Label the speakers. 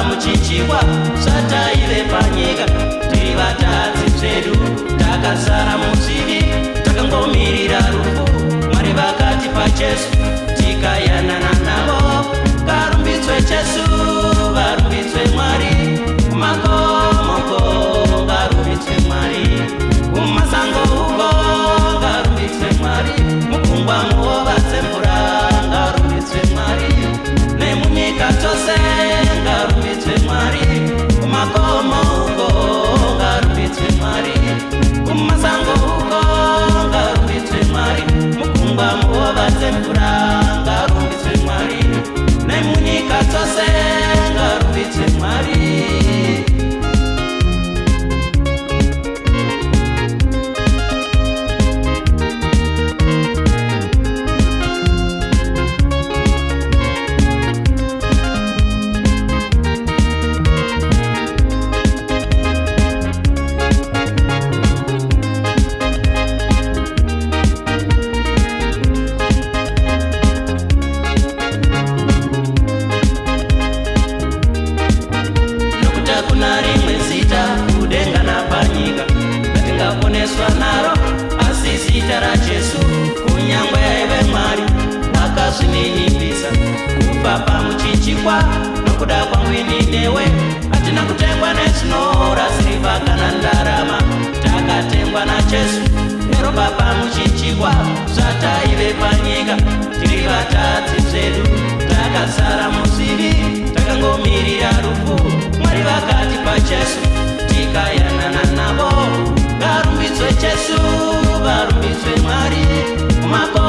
Speaker 1: muchichikwa zvataire panyika tiri vatadzi zvedu takazara muzivi takangomirira rufu Mwari vakati paJesu tikayanana navo ngarumbidzwe Jesu varumbidzwe Mwari kumakomoko ngarumbidzwe Mwari kumasango uko ngarumbidzwe Mwari mugungwa muhova dzemvura ngarumbidzwe Mwari nemunyika dzose ngarumbidzwe Mwari kumakomo uko ngarumbidzwe Mwari kumasango uko ngarumbidzwe Mwari mugungwa muhova dzemvura ngarumbidzwe Mwari nemunyika dzose ngarumbidzwe Mwari. Nokuda kwangu ini newe hatina kutengwa nesinora sirivha kana ndarama takatengwa naJesu neropa pamuchichikwa zvataive panyika tiri vatadzi zvedu takazara muzivi takangomirira rufu Mwari vakati paJesu tikayanana navo ngarumbidzwe Jesu varumbidzwe Mwari kumako